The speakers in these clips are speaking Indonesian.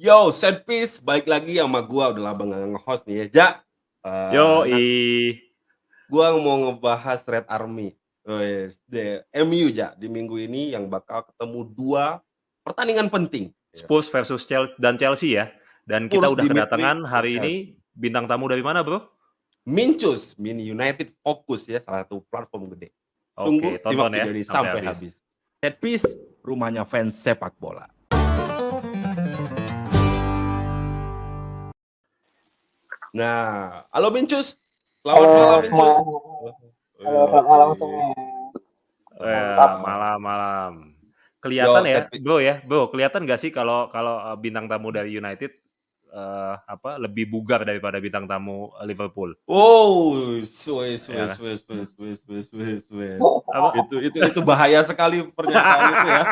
Yo, set piece, balik lagi sama gua, udah lama nggak nge-host nih ya, Ja. Yoi. Gua mau ngebahas Red Army, MU Ja, di minggu ini yang bakal ketemu 2 pertandingan penting, ya. Spurs versus Chelsea ya. Dan kita Spurs udah di midweek kedatangan hari ini Chelsea. bintang tamu dari mana, Bro? Mincus, Mini United Focus ya, salah satu platform gede. Tunggu, Oke, simak tonton ya video ini sampai sampai habis. habis. Set piece, rumahnya fans sepak bola. Nah, halo Mincus. Selamat Halo malam semua. Mincus. Halo, selamat malam Yoi. semua. Ya, Mantap. malam-malam. Yo, Kelihatan ya, set piece. Bro, kelihatan nggak sih kalau bintang tamu dari United lebih bugar daripada bintang tamu Liverpool? Oh, wes. Ya kan? Apa? Itu bahaya sekali pernyataan itu ya.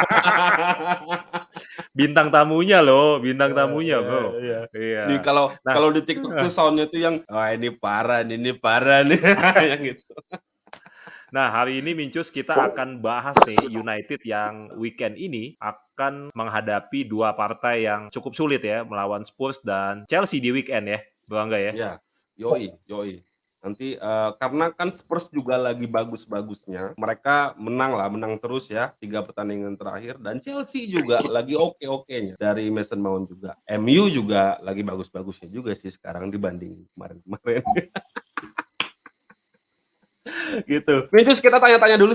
Bintang tamunya loh, bintang tamunya, Bro. Iya. Nih Iya. kalau Nah, kalau di TikTok tuh soundnya tuh yang, "Wah ini parah nih," yang gitu. Nah, hari ini Mincus kita akan bahas nih United yang weekend ini akan menghadapi 2 partai yang cukup sulit ya, melawan Spurs dan Chelsea di weekend ya, Bro Angga ya? Iya, yoi. Nanti, karena kan Spurs juga lagi bagus-bagusnya, mereka menang terus ya 3 pertandingan terakhir dan Chelsea juga lagi oke-okenya dari Mason Mount juga. MU juga lagi bagus-bagusnya juga sih sekarang dibanding kemarin-kemarin. Gitu. Terus kita tanya-tanya dulu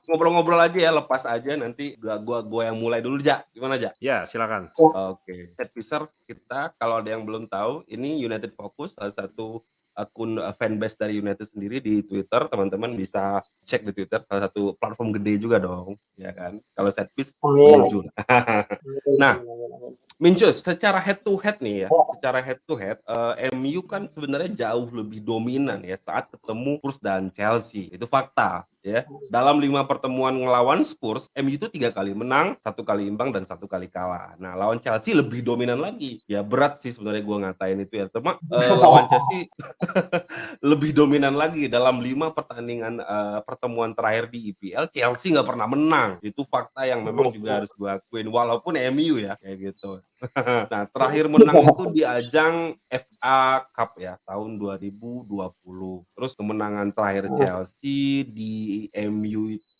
ngobrol-ngobrol aja ya, lepas aja nanti gua yang mulai dulu, Ja. Gimana, Ja? Ya, silakan. Oke. Set Piece kita kalau ada yang belum tahu, ini United Focus, salah satu akun, fanbase dari United sendiri di Twitter, teman-teman bisa cek di Twitter, salah satu platform gede juga dong, ya kan. Kalau Set Piece Amin. menuju. Nah, Mincus, secara head to head nih ya, MU kan sebenarnya jauh lebih dominan ya saat ketemu Spurs dan Chelsea. Itu fakta ya. Dalam 5 pertemuan ngelawan Spurs, MU itu 3 kali menang, 1 kali imbang dan 1 kali kalah. Nah, lawan Chelsea lebih dominan lagi. Ya berat sih sebenarnya gua ngatain itu ya. Cuma lawan Chelsea lebih dominan lagi dalam 5 pertandingan pertemuan terakhir di EPL, Chelsea nggak pernah menang. Itu fakta yang memang juga harus gua akuin walaupun MU ya kayak gitu. Nah, terakhir menang itu di ajang FA Cup ya, tahun 2020. Terus kemenangan terakhir Chelsea di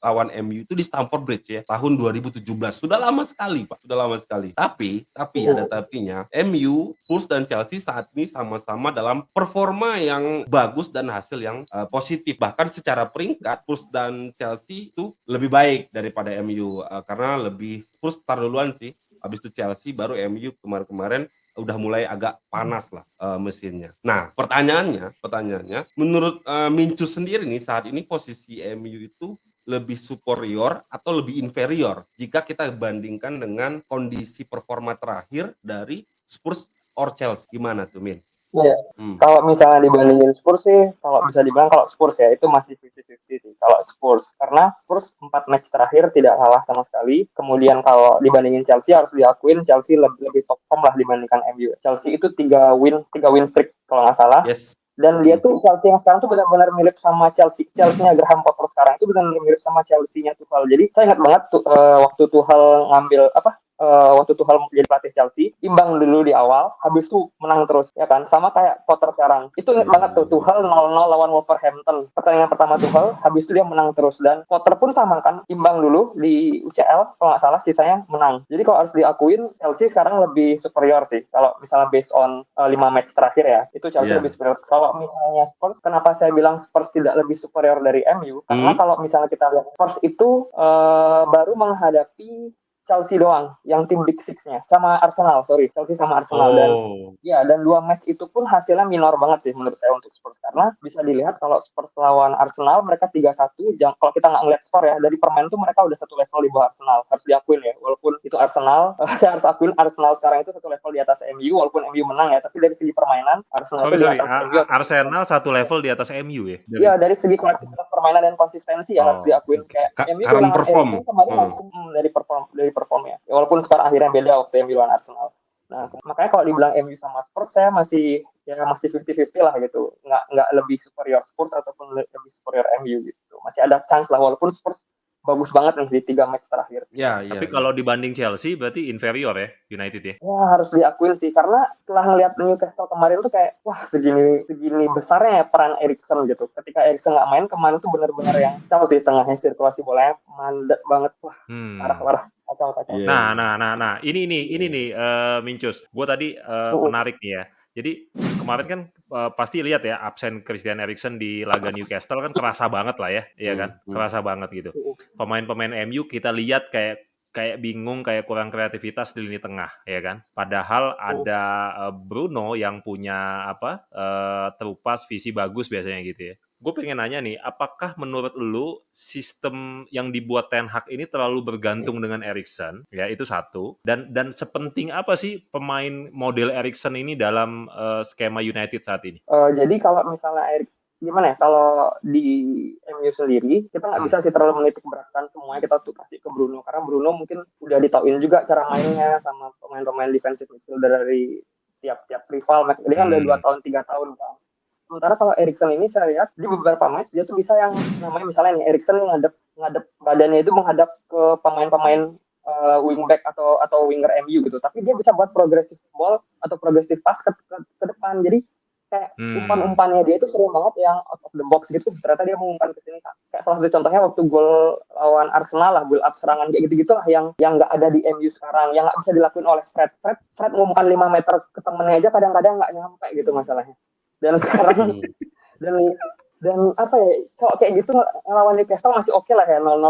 lawan MU itu di Stamford Bridge ya, tahun 2017. Sudah lama sekali, Pak. Sudah lama sekali. Tapi ada tapinya, MU, Spurs dan Chelsea saat ini sama-sama dalam performa yang bagus dan hasil yang positif. Bahkan secara peringkat, Spurs dan Chelsea itu lebih baik daripada MU karena lebih Spurs tar duluan sih. Habis itu Chelsea, baru MU kemarin-kemarin udah mulai agak panas lah mesinnya. Nah, pertanyaannya, menurut Mincu sendiri nih saat ini posisi MU itu lebih superior atau lebih inferior jika kita bandingkan dengan kondisi performa terakhir dari Spurs or Chelsea. Gimana tuh, Min? Iya. Kalau misalnya dibandingin Spurs sih, kalau bisa dibilang kalau Spurs ya itu masih 50-50 sih. Kalau Spurs, karena Spurs 4 match terakhir tidak kalah sama sekali. Kemudian kalau dibandingin Chelsea harus diakuin Chelsea lebih top form lah dibandingkan MU. Chelsea itu 3 win streak kalau nggak salah. Yes. Dan dia tuh Chelsea yang sekarang tuh benar-benar mirip sama Chelsea-nya Graham Potter sekarang itu benar-benar mirip sama Chelsea-nya Tuchel. Jadi saya ingat banget tuh waktu Tuchel ngambil waktu Tuchel jadi pelatih Chelsea, imbang dulu di awal, habis itu menang terus, ya kan? Sama kayak Potter sekarang. Itu ingat banget tuh, Tuchel 0-0 lawan Wolverhampton. Pertandingan pertama Tuchel, habis itu dia menang terus. Dan Potter pun sama kan, imbang dulu di UCL, kalau nggak salah, sisanya menang. Jadi kalau harus diakuin, Chelsea sekarang lebih superior sih. Kalau misalnya based on 5 match terakhir ya, itu Chelsea lebih superior. Kalau misalnya Spurs, kenapa saya bilang Spurs tidak lebih superior dari MU? Karena kalau misalnya kita lihat Spurs itu baru menghadapi Chelsea doang, yang tim Big Six-nya sama Arsenal, Chelsea sama Arsenal dan 2 match itu pun hasilnya minor banget sih menurut saya untuk Spurs karena bisa dilihat kalau Spurs lawan Arsenal mereka 3-1, kalau kita nggak ngeliat skor ya dari permainan itu mereka udah satu level di bawah Arsenal, harus diakuin ya walaupun itu Arsenal, saya harus akuin Arsenal sekarang itu satu level di atas MU walaupun MU menang ya, tapi dari segi permainan Arsenal itu di atas MU. Arsenal satu level di atas MU ya? Iya dari segi kualitas permainan dan konsistensi ya harus diakuin kayak MU kehilangan Eriksen kemarin langsung dari perform ya. Walaupun skor akhirnya beda waktu MU lawan Arsenal. Nah, makanya kalau dibilang MU sama Spurs saya masih 50-50 lah gitu. Nggak lebih superior Spurs ataupun lebih superior MU gitu. Masih ada chance lah walaupun Spurs bagus banget nih di 3 match terakhir. Ya, Tapi ya, kalau dibanding Chelsea berarti inferior ya United ya. Ya harus diakuin sih, karena setelah ngeliat Newcastle kemarin tuh kayak wah segini besarnya ya peran Eriksen gitu. Ketika Eriksen nggak main kemarin tuh benar-benar yang kacau sih, tengahnya sirkulasi bolanya mandek banget, wah Hmm. parah kacau. Iya. Nah, ini nih Mincus, gue tadi menarik nih ya. Jadi kemarin kan pasti lihat ya absen Christian Eriksen di laga Newcastle kan kerasa banget lah ya, iya kan? Kerasa banget gitu. Pemain-pemain MU kita lihat kayak bingung, kayak kurang kreativitas di lini tengah, ya kan? Padahal ada Bruno yang punya terupas visi bagus biasanya gitu ya. Gue pengen nanya nih, apakah menurut lu sistem yang dibuat Ten Hag ini terlalu bergantung dengan Eriksen? Ya, itu satu. Dan sepenting apa sih pemain model Eriksen ini dalam skema United saat ini? Jadi kalau misalnya gimana ya, kalau di MU sendiri kita nggak bisa sih terlalu menitik beratkan semuanya kita tuh kasih ke Bruno, karena Bruno mungkin udah ditauin juga cara mainnya sama pemain-pemain defensive midfielder dari tiap rival. Dia kan udah 2 tahun 3 tahun kan. Sementara kalau Eriksen ini saya lihat di beberapa match dia tuh bisa yang namanya misalnya nih Eriksen ngadep badannya itu menghadap ke pemain-pemain wingback atau winger MU gitu, tapi dia bisa buat progressive ball atau progressive pass ke depan. Jadi kayak umpan-umpannya dia itu sering banget yang out of the box gitu, ternyata dia mengumpan ke sini. Kayak salah satu contohnya waktu gol lawan Arsenal lah, build up serangan kayak gitu-gitulah yang nggak ada di MU sekarang, yang nggak bisa dilakuin oleh Fred mengumpan 5 meter ke temennya aja kadang-kadang nggak nyampe gitu masalahnya. Dan sekarang dan apa ya, kalau kayak gitu ngelawan Newcastle masih oke lah ya 0-0.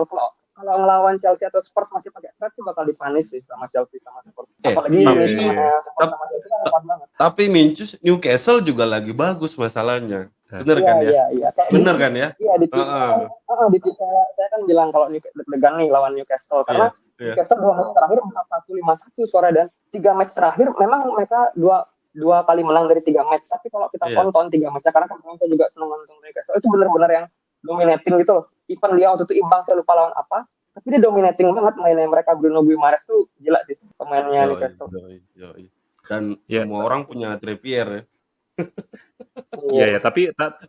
Kalau ngelawan Chelsea atau Spurs masih pakai Fred sih bakal dipanis sih sama Chelsea sama Spurs. Apalagi Spurs sama Chelsea kan kuat banget. Tapi Mincus, Newcastle juga lagi bagus masalahnya. Bener kan ya? Iya. Bener kan ya? Iya, di Twitter saya kan bilang kalau deg-degan nih lawan Newcastle, karena Newcastle 2 match terakhir 4-1, 5-1 skor, dan 3 match terakhir memang mereka dua kali menang dari 3 match. Tapi kalau kita tonton 3 match, karena kan kita juga senang nonton Newcastle, itu benar-benar yang dominating gitu loh. Even dia waktu itu imbang, saya lupa lawan apa, tapi dia dominating banget mainnya mereka. Bruno Guimaraes tuh gila sih pemainnya Newcastle. Dan semua orang punya Trippier ya. Iya,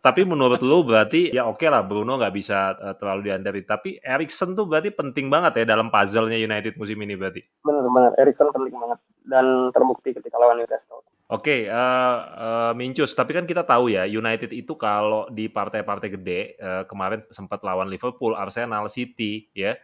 tapi menurut lu berarti ya oke lah Bruno nggak bisa terlalu diandalkan. Tapi Eriksen tuh berarti penting banget ya dalam puzzle-nya United musim ini berarti. Benar, Eriksen penting banget dan terbukti ketika lawan Newcastle. Oke, Mincus, tapi kan kita tahu ya United itu kalau di partai-partai gede kemarin sempat lawan Liverpool, Arsenal, City, ya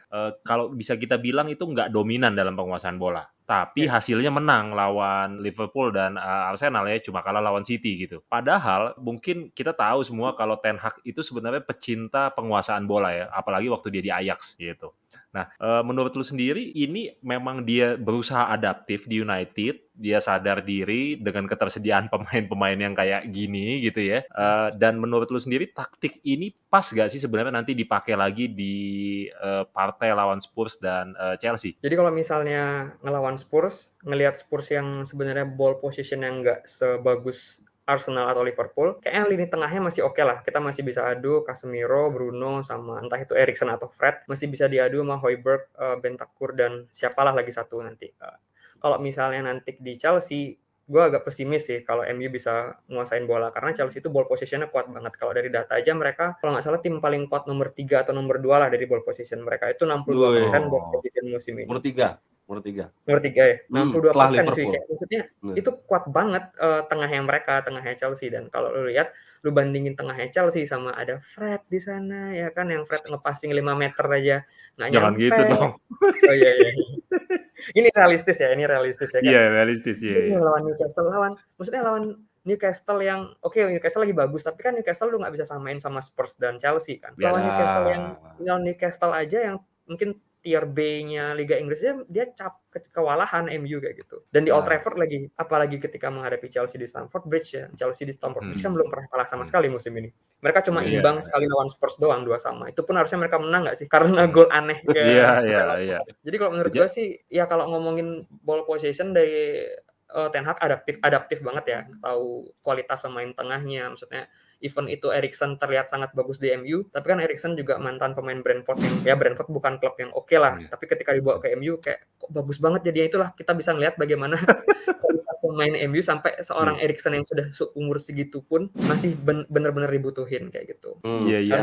kalau bisa kita bilang itu nggak dominan dalam penguasaan bola. Tapi hasilnya menang lawan Liverpool dan Arsenal ya, cuma kalah lawan City gitu. Padahal mungkin kita tahu semua kalau Ten Hag itu sebenarnya pecinta penguasaan bola ya, apalagi waktu dia di Ajax gitu. Nah, menurut lu sendiri ini memang dia berusaha adaptif di United, dia sadar diri dengan ketersediaan pemain-pemain yang kayak gini gitu ya. Dan menurut lu sendiri taktik ini pas gak sih sebenarnya nanti dipakai lagi di partai lawan Spurs dan Chelsea? Jadi kalau misalnya ngelawan Spurs, ngelihat Spurs yang sebenarnya ball position yang nggak sebagus Arsenal atau Liverpool, kayaknya lini tengahnya masih oke lah. Kita masih bisa adu Casemiro, Bruno, sama entah itu Eriksen atau Fred. Masih bisa diadu sama Højbjerg, Bentancur, dan siapalah lagi satu nanti. Kalau misalnya nanti di Chelsea, gue agak pesimis sih kalau MU bisa nguasain bola. Karena Chelsea itu ball positionnya kuat banget. Kalau dari data aja mereka, kalau nggak salah tim paling kuat nomor 3 atau nomor 2 lah dari ball position mereka. Itu 62% ball position musim ini. Nomor 3 ya, 62% cuy. Kayak maksudnya itu kuat banget tengahnya mereka, tengahnya Chelsea. Dan kalau lu lihat, lu bandingin tengahnya Chelsea sama ada Fred di sana ya kan, yang Fred ngepassing 5 meter aja nggak nyampe. Jangan gitu dong. Oh iya. Ini realistis ya kan. Iya, realistis ya. Lawan Newcastle yang Newcastle lagi bagus, tapi kan Newcastle lu nggak bisa samain sama Spurs dan Chelsea kan. Lawan Newcastle aja yang mungkin tier B-nya Liga Inggris dia kewalahan MU kayak gitu. Dan di Old Trafford lagi, apalagi ketika menghadapi Chelsea di Stamford Bridge ya. Chelsea di Stamford Bridge kan belum pernah kalah sama sekali musim ini. Mereka cuma imbang sekali lawan Spurs doang 2-2. Itu pun harusnya mereka menang nggak sih? Karena gol aneh. Iya. Jadi kalau menurut gue sih, ya kalau ngomongin ball possession dari Ten Hag adaptif banget ya. Tahu kualitas pemain tengahnya, maksudnya even itu Eriksen terlihat sangat bagus di MU, tapi kan Eriksen juga mantan pemain Brentford yang Brentford bukan klub yang oke lah, tapi ketika dibawa ke MU kayak kok bagus banget. Jadi itulah kita bisa ngelihat bagaimana kualitas pemain MU sampai seorang Eriksen yang sudah umur segitu pun masih benar-benar dibutuhin kayak gitu. Iya.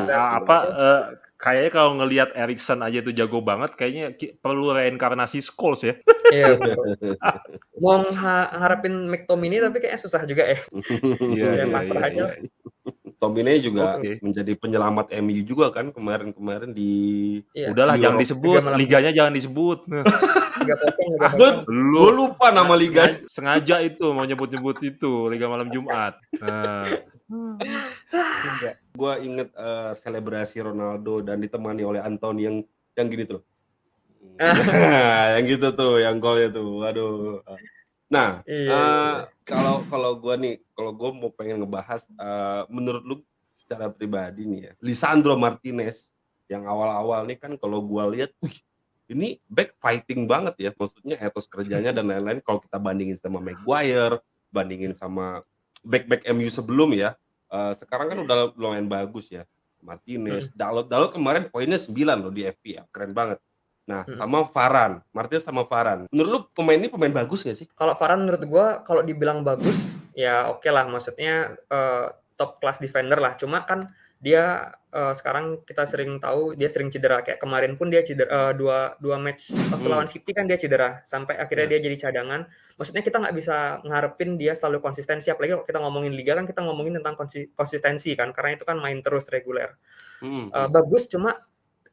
Kayaknya kalau ngelihat Erikson aja itu jago banget, kayaknya perlu reinkarnasi Scholes ya. Iya, betul. Mau harapin McTominay tapi kayaknya susah juga ya. Iya, Ya iya, pasrah iya, aja iya. lah. Tomine juga Oke. menjadi penyelamat MU juga kan kemarin-kemarin di Iya. Udahlah, jangan Euro. disebut, Liga malam liganya jangan disebut. Liga Pocong, Liga Gue Pocong. gue lupa nama liga. Sengaja itu mau nyebut-nyebut itu Liga Malam Jumat. Nah, Gue inget selebrasi Ronaldo dan ditemani oleh Anthony yang gini tuh. Yang gitu tuh, yang golnya tuh. Waduh. Nah, Iya. kalau gue mau pengen ngebahas menurut lu secara pribadi nih ya, Lisandro Martinez yang awal-awal nih kan kalau gue lihat, ini back fighting banget ya, maksudnya etos kerjanya dan lain-lain. Kalau kita bandingin sama Maguire, bandingin sama back MU sebelum ya, sekarang kan udah lumayan bagus ya. Martinez, Dalot kemarin poinnya 9 loh di FPL, keren banget. Nah, sama Varane, Martinez sama Varane. Menurut lu pemain ini pemain bagus nggak sih? Kalau Varane menurut gue kalau dibilang bagus ya oke lah, maksudnya top class defender lah. Cuma kan dia sekarang kita sering tahu dia sering cedera, kayak kemarin pun dia cedera dua match waktu lawan City kan dia cedera sampai akhirnya dia jadi cadangan. Maksudnya kita nggak bisa ngarepin dia selalu konsistensi, apalagi kalau kita ngomongin liga kan kita ngomongin tentang konsistensi kan, karena itu kan main terus reguler. Bagus, cuma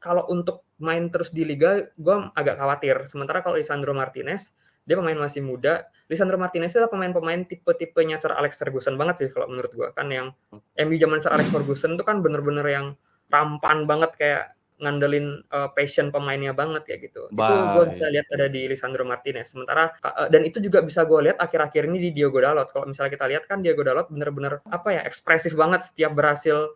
kalau untuk main terus di liga gue agak khawatir. Sementara kalau Lisandro Martinez, dia pemain masih muda. Lisandro Martinez itu pemain-pemain tipe-tipenya Sir Alex Ferguson banget sih kalau menurut gue. Kan yang MU zaman Sir Alex Ferguson itu kan bener-bener yang rampan banget, kayak ngandelin passion pemainnya banget ya gitu. Itu gue bisa lihat ada di Lisandro Martinez. Sementara dan itu juga bisa gue lihat akhir-akhir ini di Diogo Dalot. Kalau misalnya kita lihat kan Diogo Dalot bener-bener ekspresif banget setiap berhasil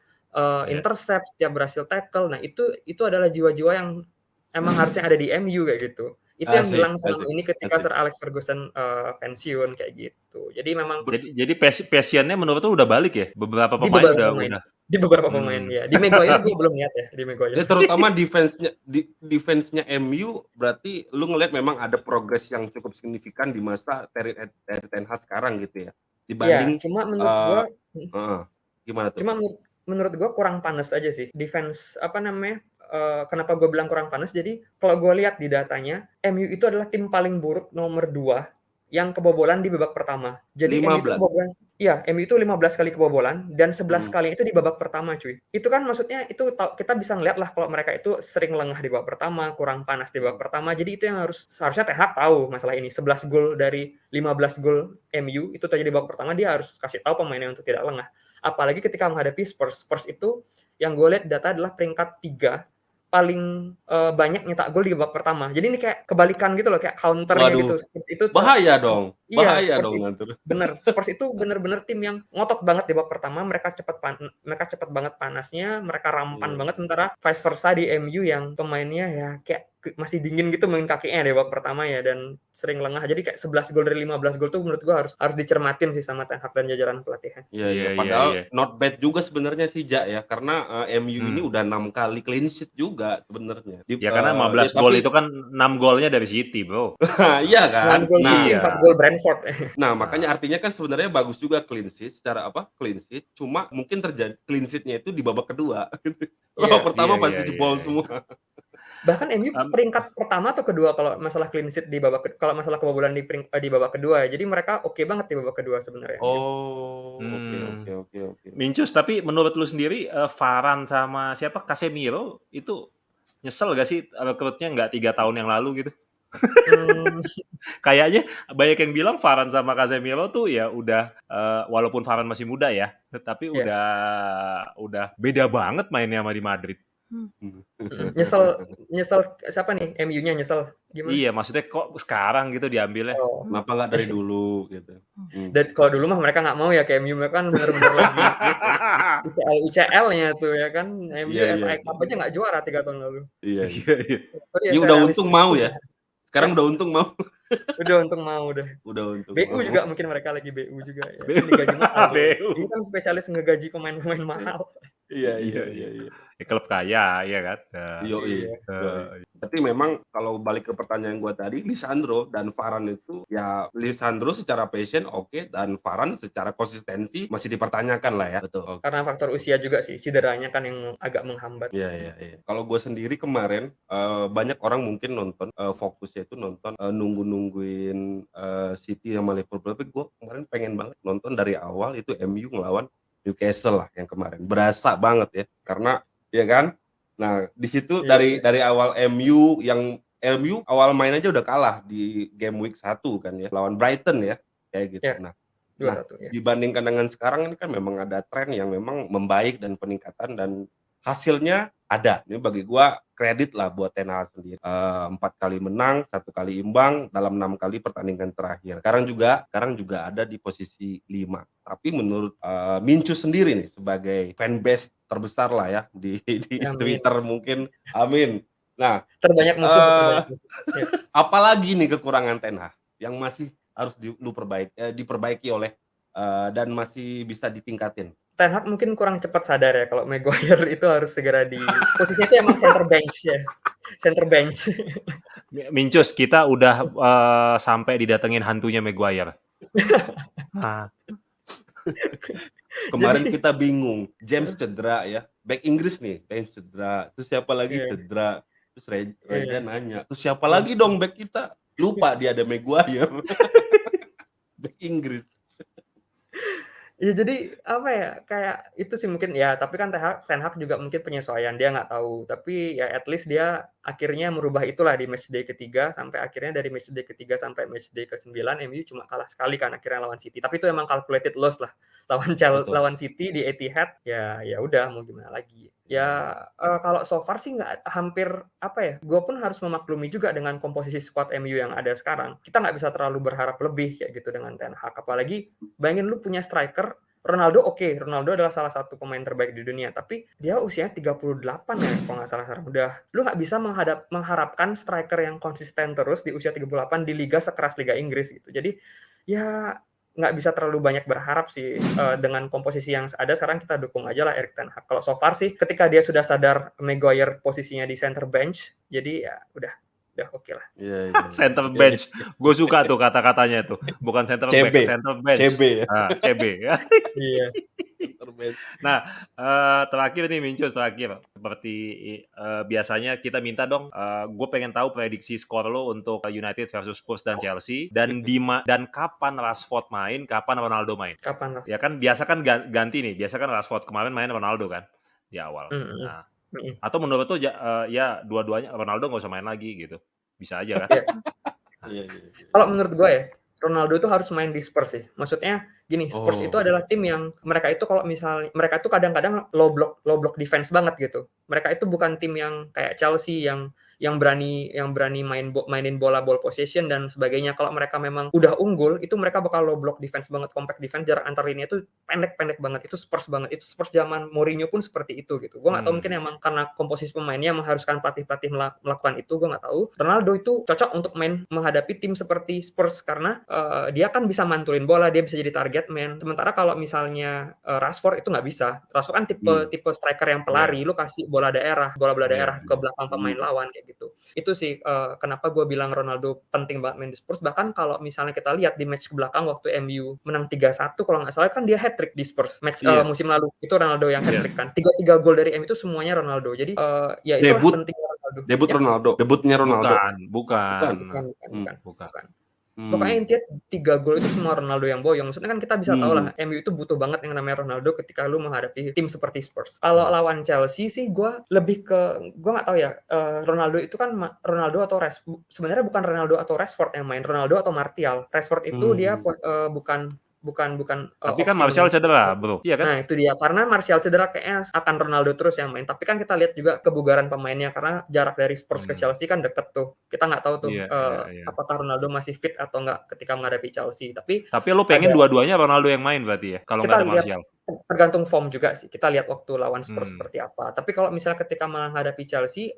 intercept, setiap berhasil tackle. Nah, itu adalah jiwa-jiwa yang emang harusnya ada di MU kayak gitu. Itu yang hilang selama ini ketika Sir Alex Ferguson pensiun kayak gitu. Jadi memang jadi passionnya menurut tuh udah balik ya? Beberapa pemain udah. Di beberapa pemain ya. Di Maguire gue belum lihat ya, di Maguire. Ya, terutama defense-nya MU, berarti lu ngelihat memang ada progres yang cukup signifikan di masa Terry Ten Hag sekarang gitu ya. Dibanding cuma menurut gua gimana tuh? Cuma menurut gue kurang panas aja sih defense kenapa gue bilang kurang panas. Jadi kalau gue lihat di datanya, MU itu adalah tim paling buruk nomor 2 yang kebobolan di babak pertama. Jadi 15. MU itu kebobolan, MU itu 15 kali kebobolan dan 11 kali itu di babak pertama, cuy. Itu kan maksudnya itu kita bisa ngeliat lah kalau mereka itu sering lengah di babak pertama, kurang panas di babak pertama. Jadi itu yang harusnya Ten Hag tahu masalah ini. 11 gol dari 15 gol MU itu terjadi di babak pertama, dia harus kasih tahu pemainnya untuk tidak lengah. Apalagi ketika menghadapi Spurs. Spurs itu yang gue lihat data adalah peringkat 3 paling banyak nyetak gol di babak pertama. Jadi ini kayak kebalikan gitu loh, kayak counternya gitu. Spurs itu bahaya dong. Iya, ngatur. Bener. Spurs itu bener-bener tim yang ngotot banget di babak pertama. Mereka cepet banget panasnya, mereka rampan banget. Sementara vice versa di MU yang pemainnya ya kayak masih dingin gitu main kakinya di babak pertama ya, dan sering lengah. Jadi kayak 11 gol dari 15 gol tuh menurut gua harus dicermatin sih sama Ten Hag dan jajaran pelatihan. Iya. Padahal not bad juga sebenarnya sih, Ja ya, karena MU ini udah 6 kali clean sheet juga sebenarnya. Ya karena 15 gol itu kan 6 golnya dari City, bro. Iya kan? 6 gol City, 4 gol Brentford. Nah, makanya artinya kan sebenarnya bagus juga clean sheet. Secara clean sheet, cuma mungkin terjadi clean sheet-nya itu di babak kedua. Babak pertama pasti jebol semua. Bahkan MU peringkat pertama atau kedua kalau masalah clean sheet kalau masalah kebobolan di babak kedua. Jadi mereka oke banget di babak kedua sebenarnya. Oke. Mincus, tapi menurut lu sendiri Varane sama Casemiro itu nyesel gak sih rekrutnya nggak 3 tahun yang lalu gitu? Kayaknya banyak yang bilang Varane sama Casemiro tuh ya udah walaupun Varane masih muda ya, tapi udah beda banget mainnya sama di Madrid. Nyesel siapa nih? MU-nya nyesel gimana? Iya, maksudnya kok sekarang gitu diambilnya. Kenapa nggak dari dulu gitu. Dan kalau dulu mah mereka nggak mau ya ke MU, mereka kan bener-bener lagi UCL-nya tuh ya kan. MU FA Cup aja nggak juara 3 tahun lalu. Iya. Ini udah untung mau ya. Sekarang udah untung mau. Udah untung mau deh. Udah untung. BU juga mungkin mereka lagi BU juga ya. Ini gaji mahal. Ini kan spesialis ngegaji pemain-pemain mahal. Iya, Iya, iya, iya. iya, iya. Ya, klub kaya, ya kan? Nah, Yoi, Iya. yoi. Tapi memang kalau balik ke pertanyaan gua tadi, Lisandro dan Varane itu ya Lisandro secara passion oke, dan Varane secara konsistensi masih dipertanyakan lah ya. Betul. Oke. Karena faktor usia juga sih, cederanya kan yang agak menghambat. Iya, iya, iya. Kalau gue sendiri kemarin, banyak orang mungkin nonton, fokusnya itu nonton, nungguin, City sama Liverpool, tapi gue kemarin pengen banget nonton dari awal itu MU ngelawan Newcastle lah yang kemarin. Berasa banget ya, karena ya kan? Nah, di situ Iya, iya. dari awal MU awal main aja udah kalah di game week 1 kan ya, lawan Brighton ya, kayak gitu. Ya, Nah, 2-1 ya. dibandingkan dengan sekarang ini kan memang ada tren yang memang membaik dan peningkatan dan hasilnya ada. Ini bagi gua kredit lah buat Ten Hag sendiri. 4 kali menang, 1 kali imbang dalam 6 kali pertandingan terakhir. Sekarang juga ada di posisi 5. Tapi menurut Mincu sendiri nih sebagai fanbase terbesar lah ya di Amin. Twitter mungkin. Amin. Nah, Terbanyak musuh. Ya. apalagi nih kekurangan Ten Hag yang masih harus diperbaiki oleh dan masih bisa ditingkatin. Ten Hag mungkin kurang cepat sadar ya kalau Maguire itu harus segera posisinya itu emang center bench ya. Center bench. Mincus, kita udah sampai didatengin hantunya Maguire. Nah, Kemarin kita bingung, James cedera ya, back Inggris nih, James cedera, terus siapa lagi Iya. cedera, terus Reja Iya. nanya, terus siapa lagi dong back kita? Lupa dia ada Maguire. Back Inggris. Iya, jadi apa ya, kayak itu sih mungkin ya, tapi kan Ten Hag juga mungkin penyesuaian, dia nggak tahu. Tapi ya at least dia akhirnya merubah itulah di matchday ketiga, sampai akhirnya dari matchday ketiga sampai matchday ke-9 MU cuma kalah sekali kan akhirnya lawan City. Tapi itu emang calculated loss lah. Betul. Lawan City di Etihad, ya udah mau gimana lagi. Ya kalau so far sih nggak hampir apa ya, gue pun harus memaklumi juga dengan komposisi squad MU yang ada sekarang. Kita nggak bisa terlalu berharap lebih kayak gitu dengan Ten Hag. Apalagi bayangin lu punya striker Ronaldo Ronaldo adalah salah satu pemain terbaik di dunia, tapi dia usianya 38 ya kalau nggak salah sekarang. Lu nggak bisa mengharapkan striker yang konsisten terus di usia 38 di liga sekeras Liga Inggris gitu. Jadi ya nggak bisa terlalu banyak berharap sih dengan komposisi yang ada sekarang. Kita dukung aja lah Erik ten Hag. Kalau so far sih ketika dia sudah sadar Maguire posisinya di center bench, jadi ya udah oke lah. Iya, iya. center bench. Gue suka tuh kata-katanya tuh. Bukan center back, CB. center bench. CB ya. CB ya. Iya. Nah, terakhir nih Mincus, terakhir. Seperti biasanya kita minta dong, gue pengen tahu prediksi skor lo untuk United versus Spurs dan Chelsea, dan kapan Rashford main, kapan Ronaldo main. Kapan lah? Ya kan biasa kan ganti nih, biasa kan Rashford kemarin main Ronaldo kan di awal. Nah, atau menurut tuh ya dua-duanya Ronaldo nggak usah main lagi gitu, bisa aja kan? Iya. Kalau menurut gue ya, Ronaldo itu harus main di Spurs sih. Maksudnya gini, Spurs itu adalah tim yang mereka itu kalau misalnya mereka itu kadang-kadang low block defense banget gitu. Mereka itu bukan tim yang kayak Chelsea yang berani mainin bola ball possession dan sebagainya. Kalau mereka memang udah unggul, itu mereka bakal low block defense banget, compact defense, jarak antar lini itu pendek banget. Itu Spurs banget. Itu Spurs zaman Mourinho pun seperti itu gitu. Gue nggak tahu mungkin emang karena komposisi pemainnya mengharuskan pelatih melakukan itu, gue nggak tahu. Ronaldo itu cocok untuk main menghadapi tim seperti Spurs karena dia kan bisa mantulin bola, dia bisa jadi target man. Sementara kalau misalnya Rashford itu nggak bisa. Rashford kan tipe striker yang pelari, lu kasih bola daerah ke belakang pemain lawan kayak gitu. Itu sih kenapa gue bilang Ronaldo penting banget main di Spurs. Bahkan kalau misalnya kita lihat di match ke belakang waktu MU menang 3-1 kalau nggak salah kan dia hat-trick di Spurs. Match musim lalu itu Ronaldo yang hat-trick kan. 3 gol dari MU itu semuanya Ronaldo. Jadi ya itu pentingnya Ronaldo. Debutnya Ronaldo. Bukan. Pokoknya intinya 3 gol itu semua Ronaldo yang boyong. Maksudnya kan kita bisa tahu lah, MU itu butuh banget yang namanya Ronaldo ketika lu menghadapi tim seperti Spurs. Kalau lawan Chelsea sih gue nggak tahu ya, Ronaldo itu kan Ronaldo atau sebenarnya bukan Ronaldo atau Rashford yang main, Ronaldo atau Martial. Rashford itu dia bukan tapi kan Martial cedera, bro. Iya kan? Nah, itu dia. Karena Martial cedera kayaknya akan Ronaldo terus yang main. Tapi kan kita lihat juga kebugaran pemainnya karena jarak dari Spurs ke Chelsea kan deket tuh. Kita nggak tahu tuh apakah Ronaldo masih fit atau nggak ketika menghadapi Chelsea. Tapi lo pengen dua-duanya Ronaldo yang main berarti ya? Kalau nggak ada Martial. Tergantung form juga sih. Kita lihat waktu lawan Spurs seperti apa. Tapi kalau misalnya ketika menghadapi Chelsea,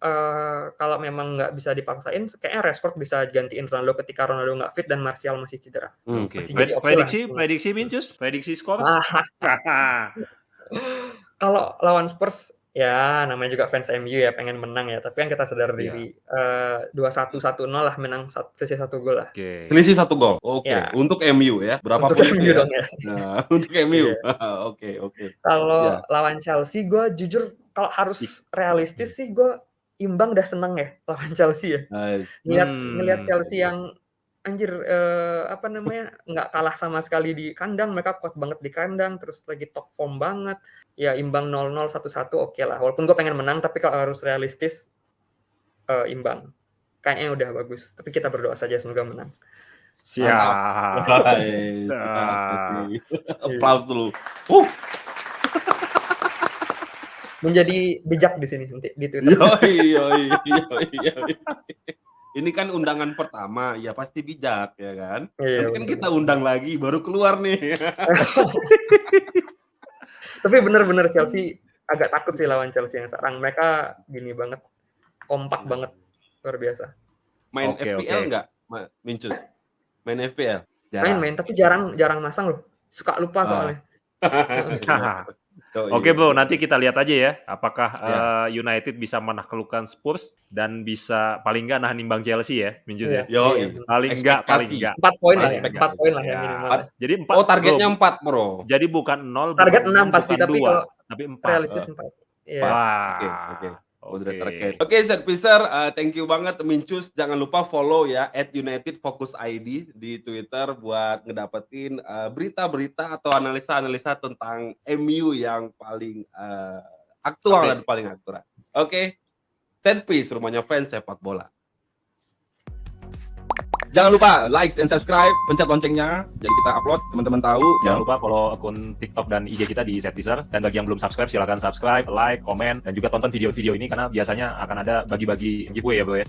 kalau memang nggak bisa dipaksain, kayaknya Rashford bisa gantiin Ronaldo ketika Ronaldo nggak fit dan Martial masih cedera. Prediksi Mincus? Prediksi skor? Kalau lawan Spurs, ya namanya juga fans MU ya, pengen menang ya, tapi kan kita sadar Iya. diri, 2-1, 1-0 lah, menang selisih 1 gol lah. Oke. Selisih 1 gol. Oke, Ya. untuk MU ya. Berapa Untuk poin MU ya? dong ya. Nah, untuk MU. Iya. Oke. Kalau Ya. lawan Chelsea, gue jujur kalau harus realistis sih, gue imbang udah seneng ya lawan Chelsea ya. Ngelihat Chelsea yang anjir, apa namanya, nggak kalah sama sekali di kandang, mereka kuat banget di kandang, terus lagi top form banget. Ya imbang 0-0, 1-1 oke lah. Walaupun gue pengen menang, tapi kalau harus realistis, imbang. Kayaknya udah bagus. Tapi kita berdoa saja semoga menang. Siap. Baik, kita kasih applause dulu. Menjadi bijak di sini nanti di Twitter. Yoi. Ini kan undangan pertama, ya pasti bijak ya kan. Iya, Nanti kan bener. kita undang lagi, baru keluar nih. Tapi bener-bener Chelsea agak takut sih lawan Chelsea yang sekarang. Mereka gini banget, kompak banget, luar biasa. Main Oke, FPL oke. nggak, Mincus? Main FPL? Jarang. Main, tapi jarang masang loh. Suka lupa soalnya. Oke bro, nanti kita lihat aja ya, apakah Ya. United bisa menaklukkan Spurs dan bisa paling nggak nahan imbang Chelsea ya, Minjus ya. Yoi. Iya. Paling nggak. 4 poin lah ya, Expect 4 poin lah ya Ya. minimal. Jadi 4. Oh, targetnya 4, bro. Jadi bukan 0, Target bukan 6 pasti, bukan tapi 2, kalau tapi 4. realistis 4. Iya. Wah. Oke. Udah Oke. target. Oke, Set Piser, thank you banget Mincus. Jangan lupa follow ya @UnitedFocusID di Twitter buat ngedapetin berita-berita atau analisa-analisa tentang MU yang paling aktual dan paling akurat. Oke. Set Piece, rumahnya fans sepak bola. Jangan lupa like and subscribe, pencet loncengnya, jadi kita upload, teman-teman tahu. Jangan lupa follow akun TikTok dan IG kita di Setpiser. Dan bagi yang belum subscribe, silakan subscribe, like, komen, dan juga tonton video-video ini karena biasanya akan ada bagi-bagi giveaway ya bro ya.